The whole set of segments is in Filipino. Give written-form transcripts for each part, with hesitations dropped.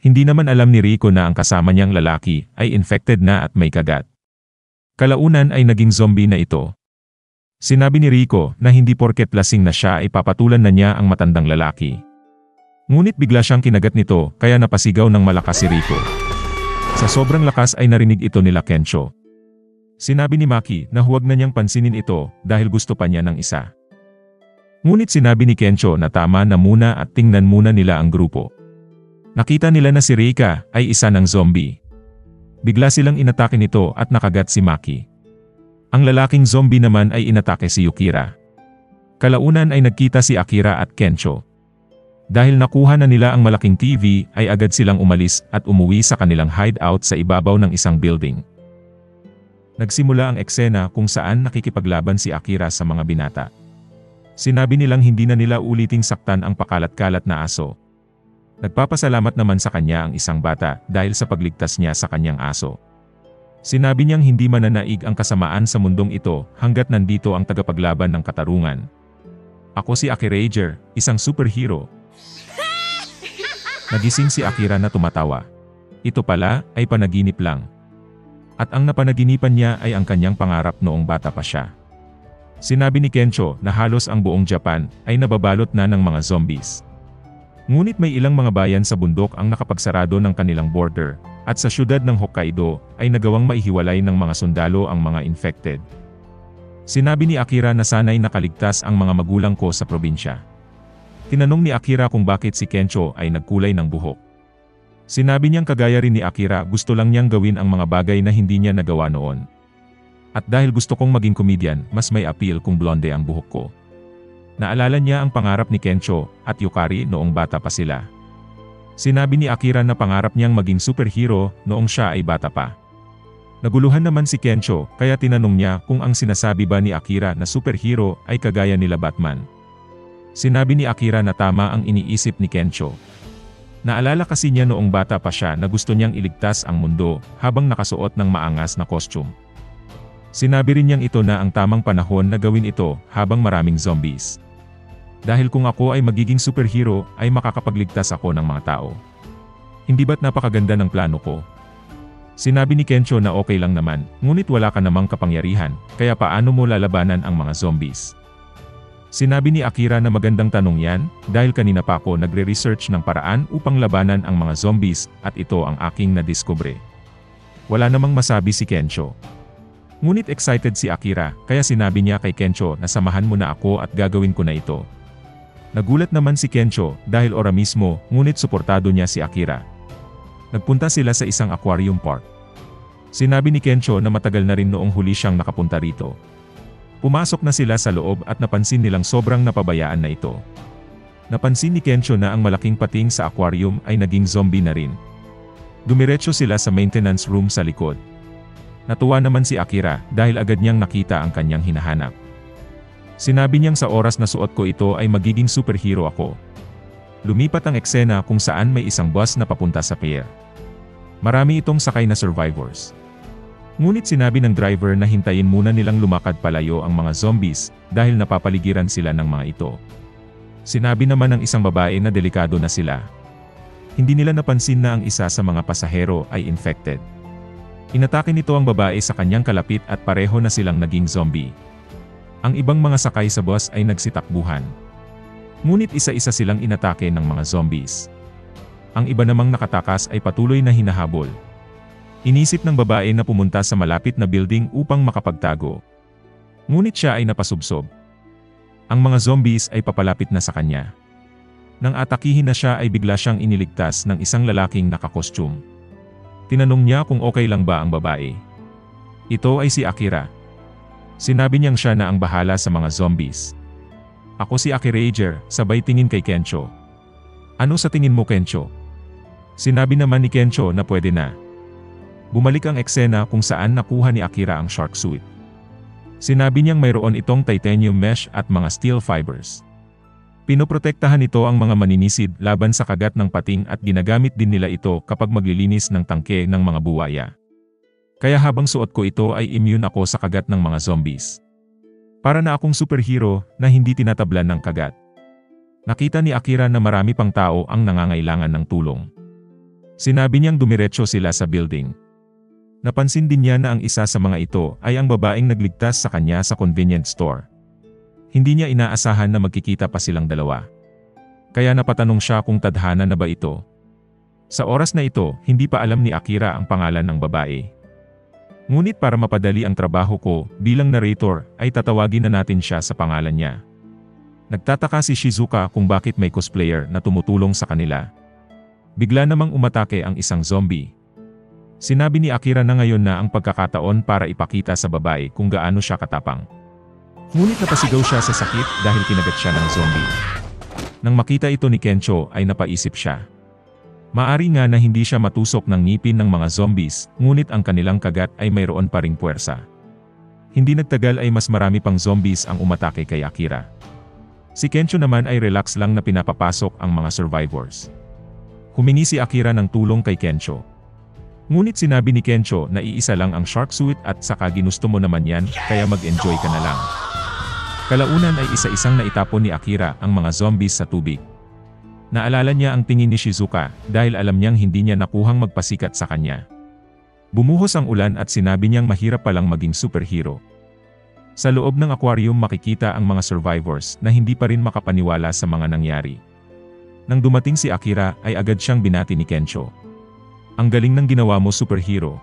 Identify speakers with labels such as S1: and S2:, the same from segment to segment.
S1: Hindi naman alam ni Rico na ang kasama niyang lalaki ay infected na at may kagat. Kalaunan ay naging zombie na ito. Sinabi ni Rico na hindi porket lasing na siya ay papatulan na niya ang matandang lalaki. Ngunit bigla siyang kinagat nito kaya napasigaw ng malakas si Rico. Sa sobrang lakas ay narinig ito nila Kencho. Sinabi ni Maki na huwag na niyang pansinin ito dahil gusto pa niya ng isa. Ngunit sinabi ni Kencho na tama na muna at tingnan muna nila ang grupo. Nakita nila na si Reika ay isa ng zombie. Bigla silang inatake nito at nakagat si Maki. Ang lalaking zombie naman ay inatake si Yukira. Kalaunan ay nagkita si Akira at Kencho. Dahil nakuha na nila ang malaking TV ay agad silang umalis at umuwi sa kanilang hideout sa ibabaw ng isang building. Nagsimula ang eksena kung saan nakikipaglaban si Akira sa mga binata. Sinabi nilang hindi na nila uliting saktan ang pakalat-kalat na aso. Nagpapasalamat naman sa kanya ang isang bata dahil sa pagligtas niya sa kanyang aso. Sinabi niyang hindi mananaig ang kasamaan sa mundong ito hanggat nandito ang tagapaglaban ng katarungan. Ako si Akirager, isang superhero. Nagising si Akira na tumatawa. Ito pala ay panaginip lang. At ang napanaginipan niya ay ang kanyang pangarap noong bata pa siya. Sinabi ni Kencho na halos ang buong Japan ay nababalot na ng mga zombies. Ngunit may ilang mga bayan sa bundok ang nakapagsarado ng kanilang border, at sa syudad ng Hokkaido ay nagawang maihiwalay ng mga sundalo ang mga infected. Sinabi ni Akira na sana'y nakaligtas ang mga magulang ko sa probinsya. Tinanong ni Akira kung bakit si Kencho ay nagkulay ng buhok. Sinabi niyang kagaya rin ni Akira gusto lang niyang gawin ang mga bagay na hindi niya nagawa noon. At dahil gusto kong maging komedyan, mas may appeal kung blonde ang buhok ko. Naalala niya ang pangarap ni Kencho at Yukari noong bata pa sila. Sinabi ni Akira na pangarap niyang maging superhero noong siya ay bata pa. Naguluhan naman si Kencho kaya tinanong niya kung ang sinasabi ba ni Akira na superhero ay kagaya nila Batman. Sinabi ni Akira na tama ang iniisip ni Kencho. Naalala kasi niya noong bata pa siya na gusto niyang iligtas ang mundo habang nakasuot ng maangas na costume. Sinabi rin niyang ito na ang tamang panahon na gawin ito habang maraming zombies. Dahil kung ako ay magiging superhero ay makakapagligtas ako ng mga tao. Hindi ba't napakaganda ng plano ko? Sinabi ni Kencho na okay lang naman, ngunit wala ka namang kapangyarihan, kaya paano mo lalabanan ang mga zombies? Sinabi ni Akira na magandang tanong yan, dahil kanina pa ako nagre-research ng paraan upang labanan ang mga zombies, at ito ang aking nadiskubre. Wala namang masabi si Kencho. Ngunit excited si Akira, kaya sinabi niya kay Kencho na samahan mo na ako at gagawin ko na ito. Nagulat naman si Kencho dahil ora mismo, ngunit suportado niya si Akira. Nagpunta sila sa isang aquarium park. Sinabi ni Kencho na matagal na rin noong huli siyang nakapunta rito. Pumasok na sila sa loob at napansin nilang sobrang napabayaan na ito. Napansin ni Kencho na ang malaking pating sa aquarium ay naging zombie na rin. Dumiretso sila sa maintenance room sa likod. Natuwa naman si Akira dahil agad niyang nakita ang kanyang hinahanap. Sinabi niyang sa oras na suot ko ito ay magiging superhero ako. Lumipat ang eksena kung saan may isang bus na papunta sa pier. Marami itong sakay na survivors. Ngunit sinabi ng driver na hintayin muna nilang lumakad palayo ang mga zombies dahil napapaligiran sila ng mga ito. Sinabi naman ng isang babae na delikado na sila. Hindi nila napansin na ang isa sa mga pasahero ay infected. Inatake nito ang babae sa kanyang kalapit at pareho na silang naging zombie. Ang ibang mga sakay sa bus ay nagsitakbuhan. Ngunit isa-isa silang inatake ng mga zombies. Ang iba namang nakatakas ay patuloy na hinahabol. Inisip ng babae na pumunta sa malapit na building upang makapagtago. Ngunit siya ay napasubsob. Ang mga zombies ay papalapit na sa kanya. Nang atakihin na siya ay bigla siyang iniligtas ng isang lalaking nakakostyum. Tinanong niya kung okay lang ba ang babae. Ito ay si Akira. Sinabi niyang siya na ang bahala sa mga zombies. Ako si Akirager, sabay tingin kay Kencho. Ano sa tingin mo Kencho? Sinabi naman ni Kencho na pwede na. Bumalik ang eksena kung saan nakuha ni Akira ang shark suit. Sinabi niyang mayroon itong titanium mesh at mga steel fibers. Pinoprotektahan ito ang mga maninisid laban sa kagat ng pating at ginagamit din nila ito kapag maglilinis ng tangke ng mga buwaya. Kaya habang suot ko ito ay immune ako sa kagat ng mga zombies. Para na akong superhero na hindi tinatablan ng kagat. Nakita ni Akira na marami pang tao ang nangangailangan ng tulong. Sinabi niyang dumiretso sila sa building. Napansin din niya na ang isa sa mga ito ay ang babaeng nagligtas sa kanya sa convenience store. Hindi niya inaasahan na magkikita pa silang dalawa. Kaya napatanong siya kung tadhana na ba ito. Sa oras na ito, hindi pa alam ni Akira ang pangalan ng babae. Ngunit para mapadali ang trabaho ko bilang narrator ay tatawagin na natin siya sa pangalan niya. Nagtataka si Shizuka kung bakit may cosplayer na tumutulong sa kanila. Bigla namang umatake ang isang zombie. Sinabi ni Akira na ngayon na ang pagkakataon para ipakita sa babae kung gaano siya katapang. Ngunit napasigaw siya sa sakit dahil kinagat siya ng zombie. Nang makita ito ni Kencho ay napaisip siya. Maari nga na hindi siya matusok ng ngipin ng mga zombies, ngunit ang kanilang kagat ay mayroon pa ring puwersa. Hindi nagtagal ay mas marami pang zombies ang umatake kay Akira. Si Kencho naman ay relax lang na pinapapasok ang mga survivors. Humingi si Akira ng tulong kay Kencho. Ngunit sinabi ni Kencho na iisa lang ang shark suit at saka ginusto mo naman yan, kaya mag-enjoy ka na lang. Kalaunan ay isa-isang naitapon ni Akira ang mga zombies sa tubig. Naalala niya ang tingin ni Shizuka dahil alam niyang hindi niya nakuhang magpasikat sa kanya. Bumuhos ang ulan at sinabi niyang mahirap palang maging superhero. Sa loob ng aquarium makikita ang mga survivors na hindi pa rin makapaniwala sa mga nangyari. Nang dumating si Akira ay agad siyang binati ni Kencho. Ang galing ng ginawa mo, superhero.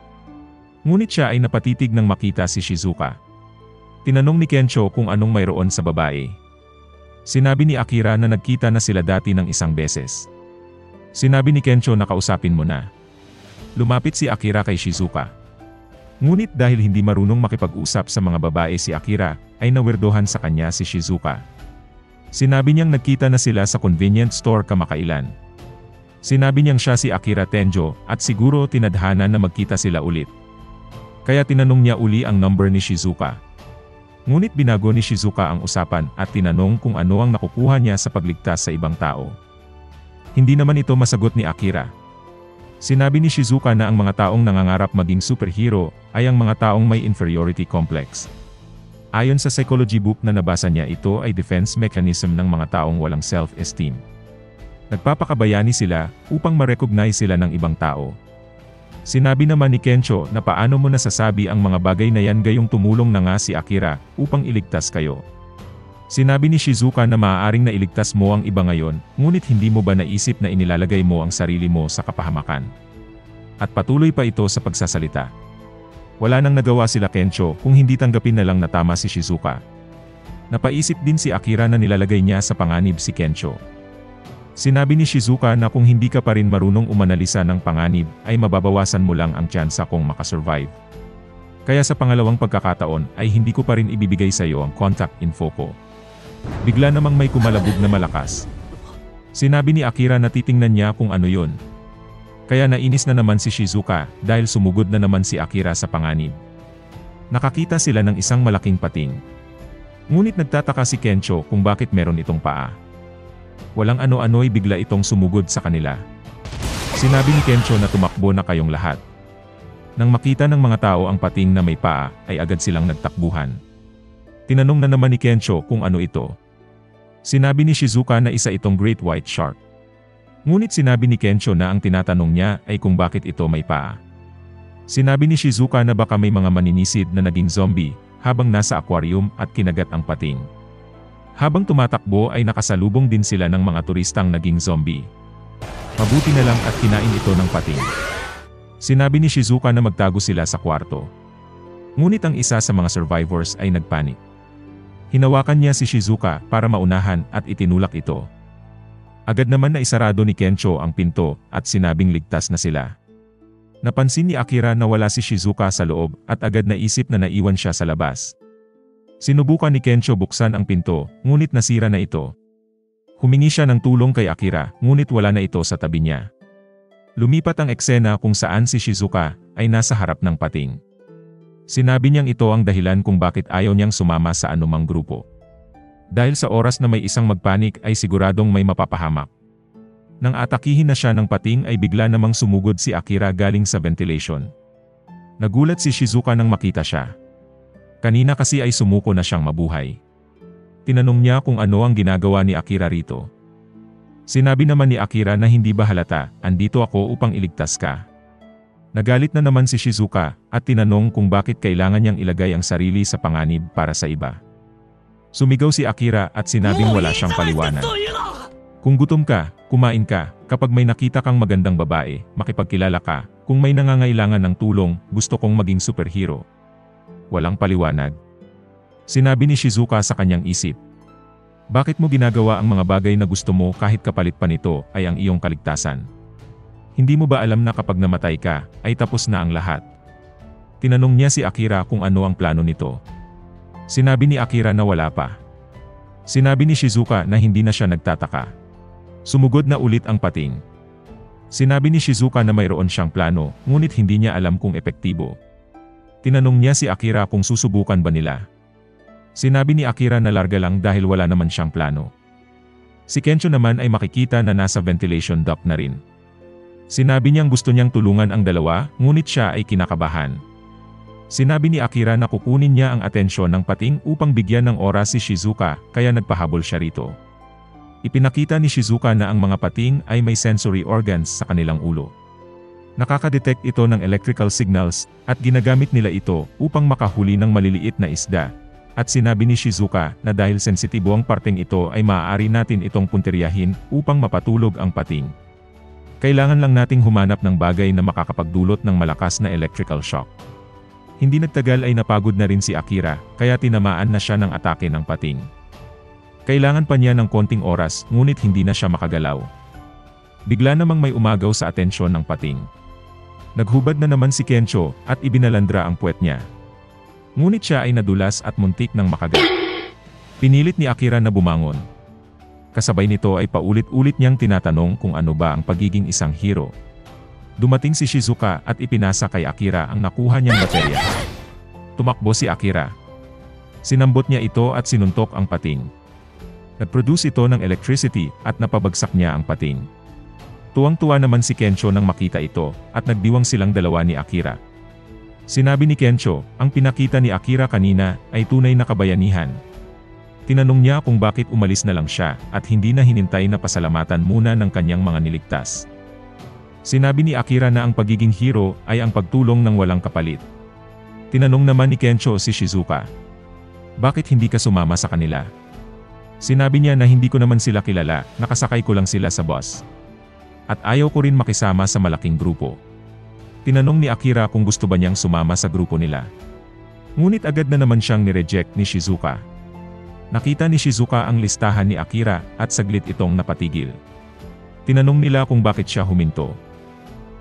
S1: Ngunit siya ay napatitig nang makita si Shizuka. Tinanong ni Kencho kung anong mayroon sa babae. Sinabi ni Akira na nagkita na sila dati ng isang beses. Sinabi ni Kencho na kausapin mo na. Lumapit si Akira kay Shizuka. Ngunit dahil hindi marunong makipag-usap sa mga babae si Akira, ay nawirdohan sa kanya si Shizuka. Sinabi niyang nagkita na sila sa convenience store kamakailan. Sinabi niyang siya si Akira Tenjo at siguro tinadhana na magkita sila ulit. Kaya tinanong niya uli ang number ni Shizuka. Ngunit binago ni Shizuka ang usapan at tinanong kung ano ang nakukuha niya sa pagligtas sa ibang tao. Hindi naman ito masagot ni Akira. Sinabi ni Shizuka na ang mga taong nangangarap maging superhero ay ang mga taong may inferiority complex. Ayon sa psychology book na nabasa niya, ito ay defense mechanism ng mga taong walang self-esteem. Nagpapakabayani sila upang ma-recognize sila ng ibang tao. Sinabi naman ni Kencho na paano mo nasasabi ang mga bagay na yan gayong tumulong na nga si Akira upang iligtas kayo. Sinabi ni Shizuka na maaaring nailigtas mo ang iba ngayon, ngunit hindi mo ba naisip na inilalagay mo ang sarili mo sa kapahamakan? At patuloy pa ito sa pagsasalita. Wala nang nagawa sila Kencho kung hindi tanggapin na lang na tama si Shizuka. Napaisip din si Akira na nilalagay niya sa panganib si Kencho. Sinabi ni Shizuka na kung hindi ka pa rin marunong umanalisa ng panganib, ay mababawasan mo lang ang tsansa kung makasurvive. Kaya sa pangalawang pagkakataon ay hindi ko pa rin ibibigay sa iyo ang contact info ko. Bigla namang may kumalabog na malakas. Sinabi ni Akira na titingnan niya kung ano yun. Kaya nainis na naman si Shizuka dahil sumugod na naman si Akira sa panganib. Nakakita sila ng isang malaking pating. Ngunit nagtataka si Kencho kung bakit meron itong paa. Walang ano-ano'y bigla itong sumugod sa kanila. Sinabi ni Kencho na tumakbo na kayong lahat. Nang makita ng mga tao ang pating na may paa, ay agad silang nagtakbuhan. Tinanong na naman ni Kencho kung ano ito. Sinabi ni Shizuka na isa itong Great White Shark. Ngunit sinabi ni Kencho na ang tinatanong niya ay kung bakit ito may paa. Sinabi ni Shizuka na baka may mga maninisid na naging zombie habang nasa aquarium at kinagat ang pating. Habang tumatakbo ay nakasalubong din sila ng mga turistang naging zombie. Mabuti na lang at kinain ito ng pating. Sinabi ni Shizuka na magtago sila sa kwarto. Ngunit ang isa sa mga survivors ay nagpanik. Hinawakan niya si Shizuka para maunahan at itinulak ito. Agad naman na isarado ni Kencho ang pinto at sinabing ligtas na sila. Napansin ni Akira na wala si Shizuka sa loob at agad naisip na naiwan siya sa labas. Sinubukan ni Kencho buksan ang pinto, ngunit nasira na ito. Humingi siya ng tulong kay Akira, ngunit wala na ito sa tabi niya. Lumipat ang eksena kung saan si Shizuka ay nasa harap ng pating. Sinabi niyang ito ang dahilan kung bakit ayaw niyang sumama sa anumang grupo. Dahil sa oras na may isang magpanik ay siguradong may mapapahamak. Nang atakihin na siya ng pating ay bigla namang sumugod si Akira galing sa ventilation. Nagulat si Shizuka nang makita siya. Kanina kasi ay sumuko na siyang mabuhay. Tinanong niya kung ano ang ginagawa ni Akira rito. Sinabi naman ni Akira na hindi ba halata, andito ako upang iligtas ka. Nagalit na naman si Shizuka at tinanong kung bakit kailangan niyang ilagay ang sarili sa panganib para sa iba. Sumigaw si Akira at sinabing wala siyang paliwanag. Kung gutom ka, kumain ka, kapag may nakita kang magandang babae, makipagkilala ka, kung may nangangailangan ng tulong, gusto kong maging superhero. Walang paliwanag. Sinabi ni Shizuka sa kanyang isip. Bakit mo ginagawa ang mga bagay na gusto mo kahit kapalit pa nito ay ang iyong kaligtasan? Hindi mo ba alam na kapag namatay ka, ay tapos na ang lahat? Tinanong niya si Akira kung ano ang plano nito. Sinabi ni Akira na wala pa. Sinabi ni Shizuka na hindi na siya nagtataka. Sumugod na ulit ang pating. Sinabi ni Shizuka na mayroon siyang plano, ngunit hindi niya alam kung epektibo. Tinanong niya si Akira kung susubukan ba nila. Sinabi ni Akira na larga lang dahil wala naman siyang plano. Si Kensho naman ay makikita na nasa ventilation duct na rin. Sinabi niyang gusto niyang tulungan ang dalawa, ngunit siya ay kinakabahan. Sinabi ni Akira na kukunin niya ang atensyon ng pating upang bigyan ng oras si Shizuka, kaya nagpahabol siya rito. Ipinakita ni Shizuka na ang mga pating ay may sensory organs sa kanilang ulo. Nakakadetect ito ng electrical signals, at ginagamit nila ito upang makahuli ng maliliit na isda. At sinabi ni Shizuka na dahil sensitibo ang parteng ito ay maaari natin itong punteriyahin upang mapatulog ang pating. Kailangan lang nating humanap ng bagay na makakapagdulot ng malakas na electrical shock. Hindi nagtagal ay napagod na rin si Akira, kaya tinamaan na siya ng atake ng pating. Kailangan pa niya ng konting oras, ngunit hindi na siya makagalaw. Bigla namang may umagaw sa atensyon ng pating. Naghubad na naman si Kensho at ibinalandra ang puwet niya. Ngunit siya ay nadulas at muntik ng makagat. Pinilit ni Akira na bumangon. Kasabay nito ay paulit-ulit niyang tinatanong kung ano ba ang pagiging isang hero. Dumating si Shizuka at ipinasa kay Akira ang nakuha niyang baterya. Tumakbo si Akira. Sinambot niya ito at sinuntok ang pating. Nag-produce ito ng electricity at napabagsak niya ang pating. Tuwang-tuwa naman si Kensho nang makita ito at nagdiwang silang dalawa ni Akira. Sinabi ni Kensho, ang pinakita ni Akira kanina ay tunay na kabayanihan. Tinanong niya kung bakit umalis na lang siya at hindi na hinintay na pasalamatan muna ng kanyang mga niligtas. Sinabi ni Akira na ang pagiging hero ay ang pagtulong ng walang kapalit. Tinanong naman ni Kensho si Shizuka. Bakit hindi ka sumama sa kanila? Sinabi niya na hindi ko naman sila kilala, nakasakay ko lang sila sa bus. At ayaw ko rin makisama sa malaking grupo. Tinanong ni Akira kung gusto ba niyang sumama sa grupo nila. Ngunit agad na naman siyang nireject ni Shizuka. Nakita ni Shizuka ang listahan ni Akira at saglit itong napatigil. Tinanong nila kung bakit siya huminto.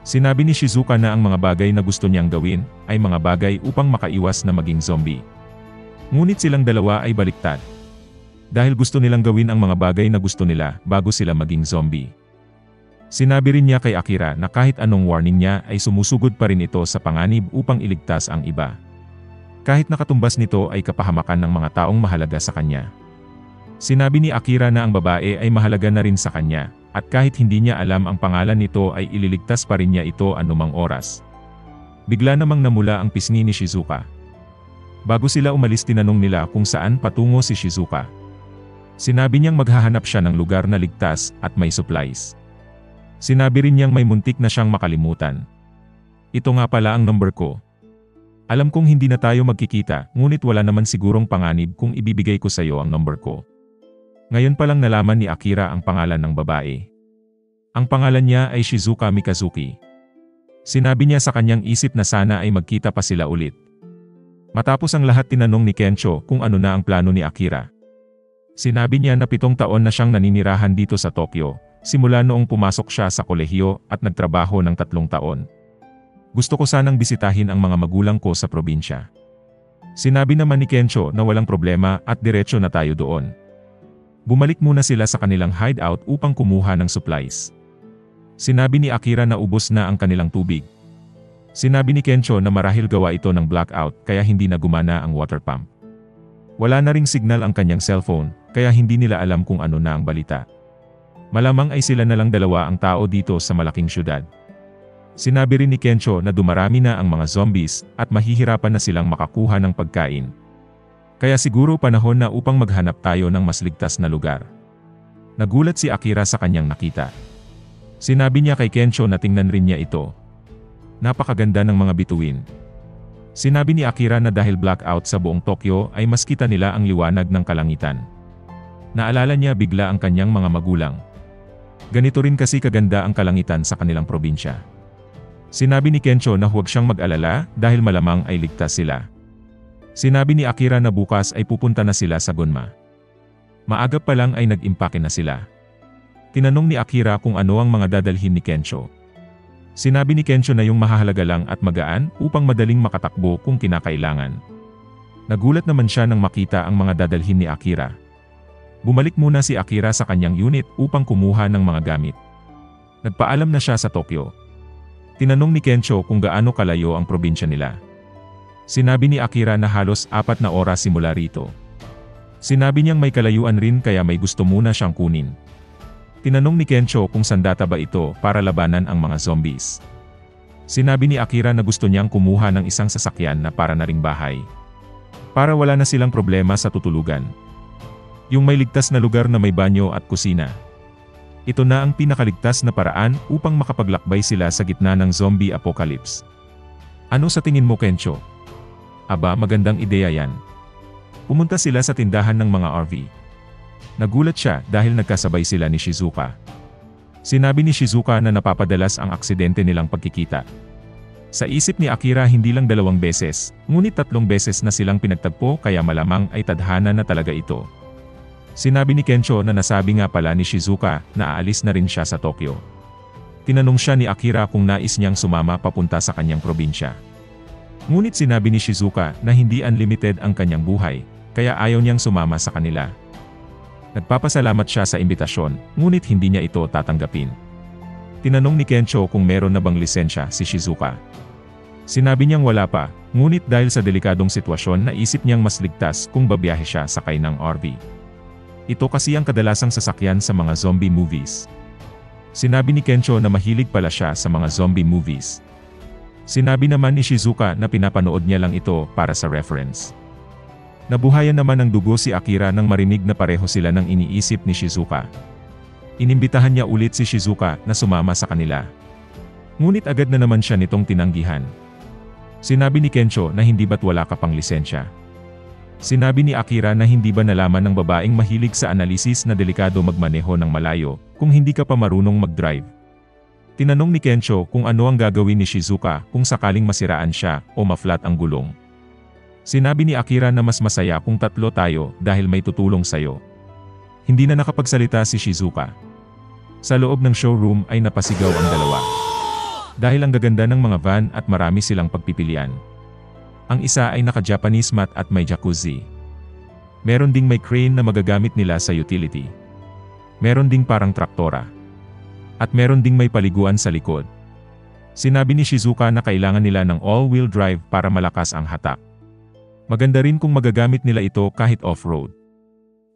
S1: Sinabi ni Shizuka na ang mga bagay na gusto niyang gawin ay mga bagay upang makaiwas na maging zombie. Ngunit silang dalawa ay baliktad. Dahil gusto nilang gawin ang mga bagay na gusto nila bago sila maging zombie. Sinabi rin niya kay Akira na kahit anong warning niya ay sumusugod pa rin ito sa panganib upang iligtas ang iba. Kahit nakatumbas nito ay kapahamakan ng mga taong mahalaga sa kanya. Sinabi ni Akira na ang babae ay mahalaga na rin sa kanya, at kahit hindi niya alam ang pangalan nito ay ililigtas pa rin niya ito anumang oras. Bigla namang namula ang pisngi ni Shizuka. Bago sila umalis tinanong nila kung saan patungo si Shizuka. Sinabi niyang maghahanap siya ng lugar na ligtas at may supplies. Sinabi rin niyang may muntik na siyang makalimutan. Ito nga pala ang number ko. Alam kong hindi na tayo magkikita, ngunit wala naman sigurong panganib kung ibibigay ko sa iyo ang number ko. Ngayon pa lang nalaman ni Akira ang pangalan ng babae. Ang pangalan niya ay Shizuka Mikazuki. Sinabi niya sa kanyang isip na sana ay magkita pa sila ulit. Matapos ang lahat tinanong ni Kensho kung ano na ang plano ni Akira. Sinabi niya na 7 taon na siyang naninirahan dito sa Tokyo. Simula noong pumasok siya sa kolehiyo at nagtrabaho ng 3 taon. Gusto ko sanang bisitahin ang mga magulang ko sa probinsya. Sinabi naman ni Kensho na walang problema at diretso na tayo doon. Bumalik muna sila sa kanilang hideout upang kumuha ng supplies. Sinabi ni Akira na ubos na ang kanilang tubig. Sinabi ni Kensho na marahil gawa ito ng blackout kaya hindi na gumana ang water pump. Wala na ring signal ang kanyang cellphone kaya hindi nila alam kung ano na ang balita. Malamang ay sila na lang dalawa ang tao dito sa malaking syudad. Sinabi rin ni Kensho na dumarami na ang mga zombies at mahihirapan na silang makakuha ng pagkain. Kaya siguro panahon na upang maghanap tayo ng mas ligtas na lugar. Nagulat si Akira sa kanyang nakita. Sinabi niya kay Kensho na tingnan rin niya ito. Napakaganda ng mga bituin. Sinabi ni Akira na dahil blackout sa buong Tokyo ay mas kita nila ang liwanag ng kalangitan. Naalala niya bigla ang kanyang mga magulang. Ganito rin kasi kaganda ang kalangitan sa kanilang probinsya. Sinabi ni Kensho na huwag siyang mag-alala dahil malamang ay ligtas sila. Sinabi ni Akira na bukas ay pupunta na sila sa Gunma. Maaga pa lang ay nag-impake na sila. Tinanong ni Akira kung ano ang mga dadalhin ni Kensho. Sinabi ni Kensho na yung mahahalaga lang at magaan upang madaling makatakbo kung kinakailangan. Nagulat naman siya nang makita ang mga dadalhin ni Akira. Bumalik muna si Akira sa kanyang unit upang kumuha ng mga gamit. Nagpaalam na siya sa Tokyo. Tinanong ni Kensho kung gaano kalayo ang probinsya nila. Sinabi ni Akira na halos 4 na oras simula rito. Sinabi niyang may kalayuan rin kaya may gusto muna siyang kunin. Tinanong ni Kensho kung sandata ba ito para labanan ang mga zombies. Sinabi ni Akira na gusto niyang kumuha ng isang sasakyan na para na ring bahay. Para wala na silang problema sa tutulugan. Yung may ligtas na lugar na may banyo at kusina. Ito na ang pinakaligtas na paraan upang makapaglakbay sila sa gitna ng zombie apocalypse. Ano sa tingin mo, Kensho? Aba, magandang ideya yan. Pumunta sila sa tindahan ng mga RV. Nagulat siya dahil nagkasabay sila ni Shizuka. Sinabi ni Shizuka na napapadalas ang aksidente nilang pagkikita. Sa isip ni Akira hindi lang 2 beses, ngunit 3 beses na silang pinagtagpo kaya malamang ay tadhana na talaga ito. Sinabi ni Kensho na nasabi nga pala ni Shizuka na aalis na rin siya sa Tokyo. Tinanong siya ni Akira kung nais niyang sumama papunta sa kanyang probinsya. Ngunit sinabi ni Shizuka na hindi unlimited ang kanyang buhay, kaya ayaw niyang sumama sa kanila. Nagpapasalamat siya sa imbitasyon, ngunit hindi niya ito tatanggapin. Tinanong ni Kensho kung meron na bang lisensya si Shizuka. Sinabi niyang wala pa, ngunit dahil sa delikadong sitwasyon naisip niyang mas ligtas kung babiyahe siya sakay ng RV. Ito kasi ang kadalasang sasakyan sa mga zombie movies. Sinabi ni Kensho na mahilig pala siya sa mga zombie movies. Sinabi naman ni Shizuka na pinapanood niya lang ito para sa reference. Nabuhayan naman ng dugo si Akira nang marinig na pareho sila ng iniisip ni Shizuka. Inimbitahan niya ulit si Shizuka na sumama sa kanila. Ngunit agad na naman siya nitong tinanggihan. Sinabi ni Kensho na hindi ba't wala ka pang lisensya. Sinabi ni Akira na hindi ba nalaman ng babaeng mahilig sa analisis na delikado magmaneho ng malayo kung hindi ka pa marunong mag-drive. Tinanong ni Kensho kung ano ang gagawin ni Shizuka kung sakaling masiraan siya o ma-flat ang gulong. Sinabi ni Akira na mas masaya kung 3 tayo dahil may tutulong sayo. Hindi na nakapagsalita si Shizuka. Sa loob ng showroom ay napasigaw ang dalawa. Dahil ang gaganda ng mga van at marami silang pagpipilian. Ang isa ay naka-Japanese mat at may jacuzzi. Meron ding may crane na magagamit nila sa utility. Meron ding parang traktora. At meron ding may paliguan sa likod. Sinabi ni Shizuka na kailangan nila ng all-wheel drive para malakas ang hatak. Maganda rin kung magagamit nila ito kahit off-road.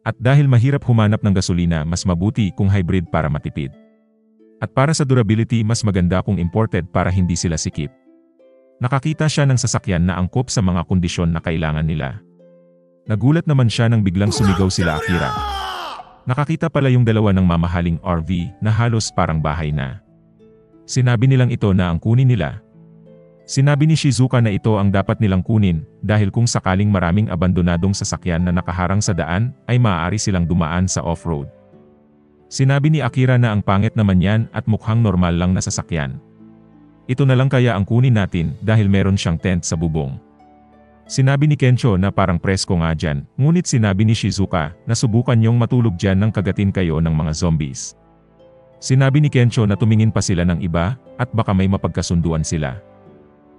S1: At dahil mahirap humanap ng gasolina, mas mabuti kung hybrid para matipid. At para sa durability, mas maganda kung imported para hindi sila sikip. Nakakita siya ng sasakyan na angkop sa mga kondisyon na kailangan nila. Nagulat naman siya nang biglang sumigaw sila Akira. Nakakita pala yung dalawa ng mamahaling RV na halos parang bahay na. Sinabi nilang ito na ang kunin nila. Sinabi ni Shizuka na ito ang dapat nilang kunin dahil kung sakaling maraming abandonadong sasakyan na nakaharang sa daan ay maaari silang dumaan sa off-road. Sinabi ni Akira na ang pangit naman yan at mukhang normal lang na sasakyan. Ito na lang kaya ang kunin natin dahil meron siyang tent sa bubong. Sinabi ni Kensho na parang presko nga dyan, ngunit sinabi ni Shizuka na subukan niyong matulog dyan nang kagatin kayo ng mga zombies. Sinabi ni Kensho na tumingin pa sila ng iba at baka may mapagkasunduan sila.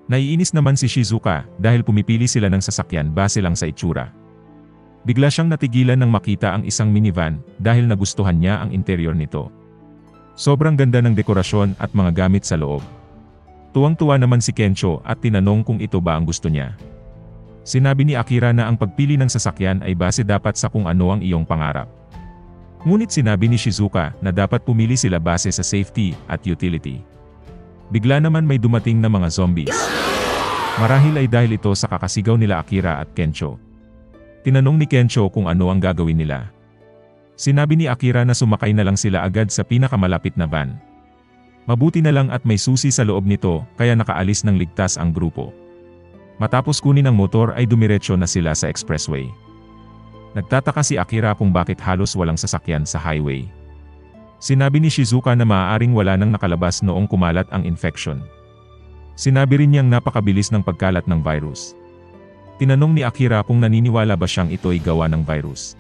S1: Naiinis naman si Shizuka dahil pumipili sila ng sasakyan base lang sa itsura. Bigla siyang natigilan nang makita ang isang minivan dahil nagustuhan niya ang interior nito. Sobrang ganda ng dekorasyon at mga gamit sa loob. Tuwang-tuwa naman si Kensho at tinanong kung ito ba ang gusto niya. Sinabi ni Akira na ang pagpili ng sasakyan ay base dapat sa kung ano ang iyong pangarap. Ngunit sinabi ni Shizuka na dapat pumili sila base sa safety at utility. Bigla naman may dumating na mga zombies. Marahil ay dahil ito sa kakasigaw nila Akira at Kensho. Tinanong ni Kensho kung ano ang gagawin nila. Sinabi ni Akira na sumakay na lang sila agad sa pinakamalapit na van. Mabuti na lang at may susi sa loob nito, kaya nakaalis ng ligtas ang grupo. Matapos kunin ang motor ay dumiretso na sila sa expressway. Nagtataka si Akira kung bakit halos walang sasakyan sa highway. Sinabi ni Shizuka na maaaring wala nang nakalabas noong kumalat ang infection. Sinabi rin niyang napakabilis ng pagkalat ng virus. Tinanong ni Akira kung naniniwala ba siyang ito'y gawa ng virus.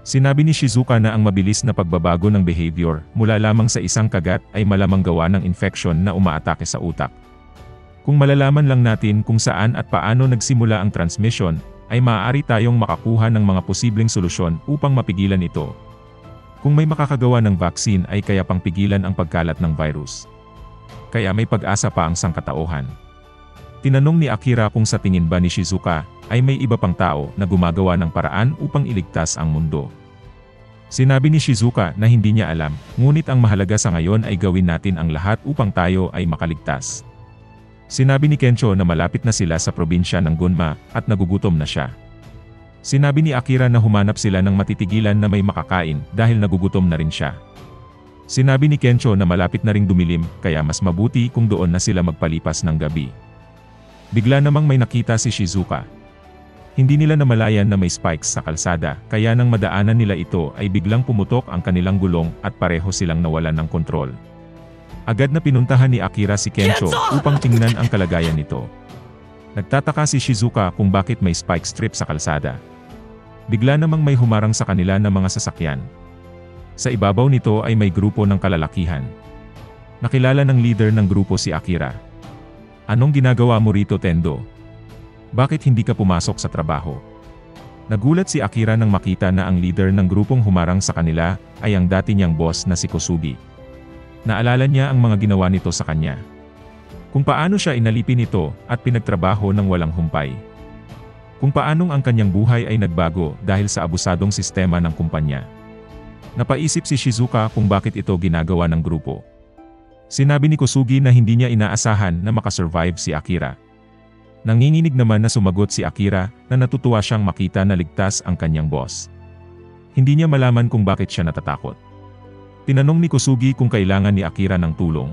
S1: Sinabi ni Shizuka na ang mabilis na pagbabago ng behavior mula lamang sa isang kagat ay malamang gawa ng infection na umaatake sa utak. Kung malalaman lang natin kung saan at paano nagsimula ang transmission, ay maaari tayong makakuha ng mga posibleng solusyon upang mapigilan ito. Kung may makakagawa ng vaccine ay kaya pang pigilan ang pagkalat ng virus. Kaya may pag-asa pa ang sangkatauhan. Tinanong ni Akira kung sa tingin ba ni Shizuka ay may iba pang tao na gumagawa ng paraan upang iligtas ang mundo. Sinabi ni Shizuka na hindi niya alam, ngunit ang mahalaga sa ngayon ay gawin natin ang lahat upang tayo ay makaligtas. Sinabi ni Kensho na malapit na sila sa probinsya ng Gunma at nagugutom na siya. Sinabi ni Akira na humanap sila ng matitigilan na may makakain dahil nagugutom na rin siya. Sinabi ni Kensho na malapit na ring dumilim kaya mas mabuti kung doon na sila magpalipas ng gabi. Bigla namang may nakita si Shizuka. Hindi nila namalayan na may spikes sa kalsada, kaya nang madaanan nila ito ay biglang pumutok ang kanilang gulong at pareho silang nawalan ng kontrol. Agad na pinuntahan ni Akira si Kensho upang tingnan ang kalagayan nito. Nagtataka si Shizuka kung bakit may spike strip sa kalsada. Bigla namang may humarang sa kanila na mga sasakyan. Sa ibabaw nito ay may grupo ng kalalakihan. Nakilala ng leader ng grupo si Akira. Anong ginagawa mo rito, Tendo? Bakit hindi ka pumasok sa trabaho? Nagulat si Akira nang makita na ang leader ng grupong humarang sa kanila ay ang dati niyang boss na si Kosugi. Naalala niya ang mga ginawa nito sa kanya. Kung paano siya inalipin nito at pinagtrabaho ng walang humpay. Kung paanong ang kanyang buhay ay nagbago dahil sa abusadong sistema ng kumpanya. Napaisip si Shizuka kung bakit ito ginagawa ng grupo. Sinabi ni Kosugi na hindi niya inaasahan na makasurvive si Akira. Nanginginig naman na sumagot si Akira na natutuwa siyang makita na ligtas ang kanyang boss. Hindi niya malaman kung bakit siya natatakot. Tinanong ni Kosugi kung kailangan ni Akira ng tulong.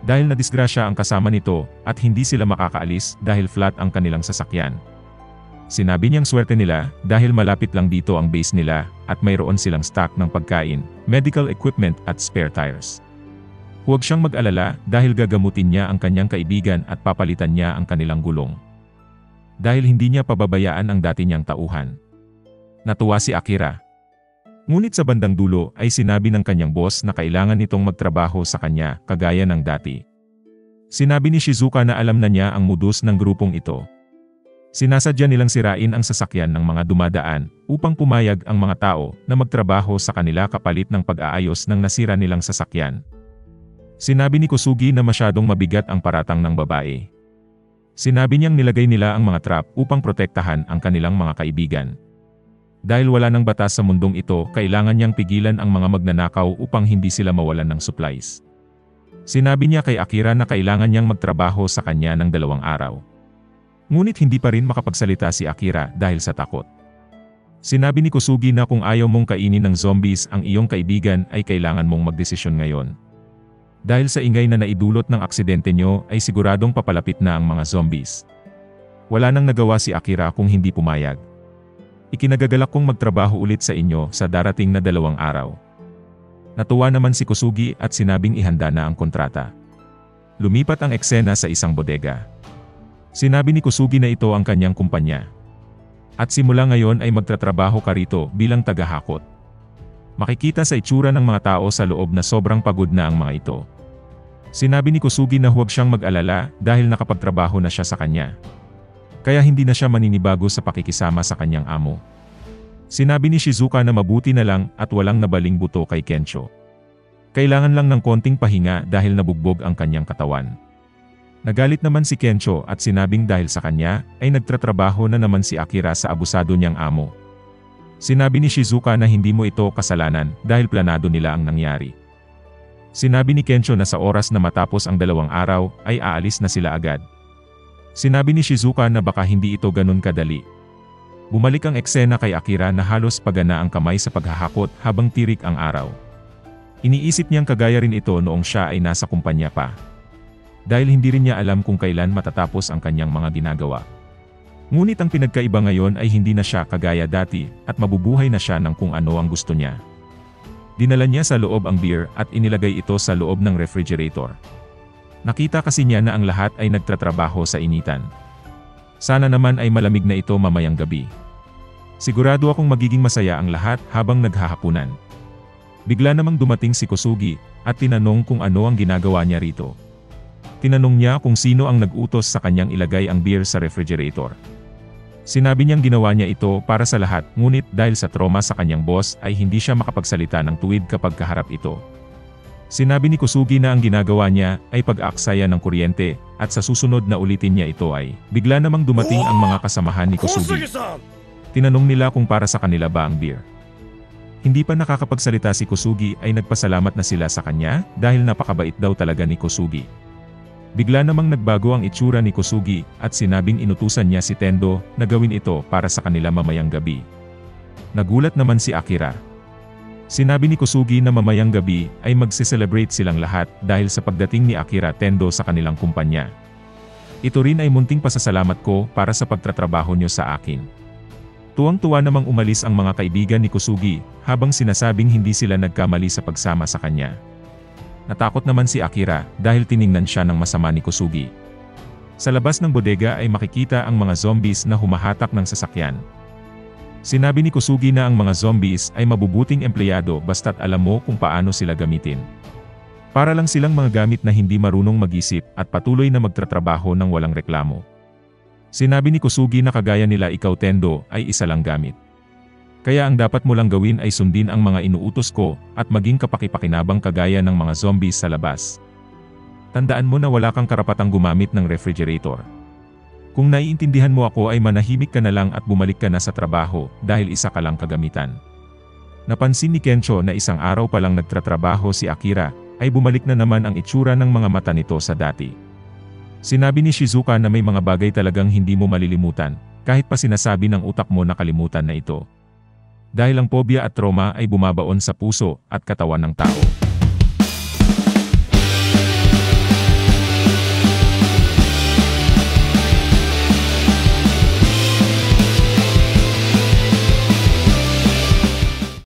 S1: Dahil nadisgrasya ang kasama nito at hindi sila makakaalis dahil flat ang kanilang sasakyan. Sinabi niyang swerte nila dahil malapit lang dito ang base nila at mayroon silang stock ng pagkain, medical equipment at spare tires. Huwag siyang mag-alala dahil gagamutin niya ang kanyang kaibigan at papalitan niya ang kanilang gulong. Dahil hindi niya pababayaan ang dati niyang tauhan. Natuwa si Akira. Ngunit sa bandang dulo ay sinabi ng kanyang boss na kailangan nitong magtrabaho sa kanya kagaya ng dati. Sinabi ni Shizuka na alam na niya ang modus ng grupong ito. Sinasadya nilang sirain ang sasakyan ng mga dumadaan upang pumayag ang mga tao na magtrabaho sa kanila kapalit ng pag-aayos ng nasira nilang sasakyan. Sinabi ni Kosugi na masyadong mabigat ang paratang ng babae. Sinabi niyang nilagay nila ang mga trap upang protektahan ang kanilang mga kaibigan. Dahil wala ng batas sa mundong ito, kailangan niyang pigilan ang mga magnanakaw upang hindi sila mawalan ng supplies. Sinabi niya kay Akira na kailangan niyang magtrabaho sa kanya ng 2 araw. Ngunit hindi pa rin makapagsalita si Akira dahil sa takot. Sinabi ni Kosugi na kung ayaw mong kainin ng zombies ang iyong kaibigan ay kailangan mong magdesisyon ngayon. Dahil sa ingay na naidulot ng aksidente nyo ay siguradong papalapit na ang mga zombies. Wala nang nagawa si Akira kung hindi pumayag. Ikinagagalak kong magtrabaho ulit sa inyo sa darating na 2 araw. Natuwa naman si Kosugi at sinabing ihanda na ang kontrata. Lumipat ang eksena sa isang bodega. Sinabi ni Kosugi na ito ang kanyang kumpanya. At simula ngayon ay magtatrabaho ka rito bilang tagahakot. Makikita sa itsura ng mga tao sa loob na sobrang pagod na ang mga ito. Sinabi ni Kosugi na huwag siyang mag-alala dahil nakapagtrabaho na siya sa kanya. Kaya hindi na siya maninibago sa pakikisama sa kanyang amo. Sinabi ni Shizuka na mabuti na lang at walang nabaling buto kay Kensho. Kailangan lang ng konting pahinga dahil nabugbog ang kanyang katawan. Nagalit naman si Kensho at sinabing dahil sa kanya ay nagtatrabaho na naman si Akira sa abusado niyang amo. Sinabi ni Shizuka na hindi mo ito kasalanan dahil planado nila ang nangyari. Sinabi ni Kensho na sa oras na matapos ang 2 araw ay aalis na sila agad. Sinabi ni Shizuka na baka hindi ito ganun kadali. Bumalik ang eksena kay Akira na halos pagana ang kamay sa paghahakot habang tirik ang araw. Iniisip niyang kagaya rin ito noong siya ay nasa kumpanya pa. Dahil hindi rin niya alam kung kailan matatapos ang kanyang mga ginagawa. Ngunit ang pinagkaiba ngayon ay hindi na siya kagaya dati at mabubuhay na siya ng kung ano ang gusto niya. Dinala niya sa loob ang beer at inilagay ito sa loob ng refrigerator. Nakita kasi niya na ang lahat ay nagtatrabaho sa initan. Sana naman ay malamig na ito mamayang gabi. Sigurado akong magiging masaya ang lahat habang naghahapunan. Bigla namang dumating si Kosugi at tinanong kung ano ang ginagawa niya rito. Tinanong niya kung sino ang nag-utos sa kanyang ilagay ang beer sa refrigerator. Sinabi niyang ginawa niya ito para sa lahat, ngunit dahil sa trauma sa kanyang boss ay hindi siya makapagsalita ng tuwid kapag kaharap ito. Sinabi ni Kosugi na ang ginagawa niya ay pag-aaksaya ng kuryente at sa susunod na ulitin niya ito ay bigla namang dumating ang mga kasamahan ni Kosugi. Tinanong nila kung para sa kanila ba ang beer. Hindi pa nakakapagsalita si Kosugi ay nagpasalamat na sila sa kanya dahil napakabait daw talaga ni Kosugi. Bigla namang nagbago ang itsura ni Kosugi at sinabing inutusan niya si Tendo na gawin ito para sa kanila mamayang gabi. Nagulat naman si Akira. Sinabi ni Kosugi na mamayang gabi ay magse-celebrate silang lahat dahil sa pagdating ni Akira Tendo sa kanilang kumpanya. Ito rin ay munting pasasalamat ko para sa pagtatrabaho niyo sa akin. Tuwang-tuwa namang umalis ang mga kaibigan ni Kosugi habang sinasabing hindi sila nagkamali sa pagsama sa kanya. Natakot naman si Akira dahil tiningnan siya ng masama ni Kosugi. Sa labas ng bodega ay makikita ang mga zombies na humahatak ng sasakyan. Sinabi ni Kosugi na ang mga zombies ay mabubuting empleyado basta't alam mo kung paano sila gamitin. Para lang silang mga gamit na hindi marunong mag-isip at patuloy na magtatrabaho ng walang reklamo. Sinabi ni Kosugi na kagaya nila ikaw Tendo ay isa lang gamit. Kaya ang dapat mo lang gawin ay sundin ang mga inuutos ko at maging kapakipakinabang kagaya ng mga zombies sa labas. Tandaan mo na wala kang karapatang gumamit ng refrigerator. Kung naiintindihan mo ako ay manahimik ka na lang at bumalik ka na sa trabaho dahil isa ka lang kagamitan. Napansin ni Kensho na isang araw pa lang nagtatrabaho si Akira ay bumalik na naman ang itsura ng mga mata nito sa dati. Sinabi ni Shizuka na may mga bagay talagang hindi mo malilimutan, kahit pa sinasabi ng utak mo na kalimutan na ito. Dahil ang pobya at trauma ay bumabaon sa puso at katawan ng tao.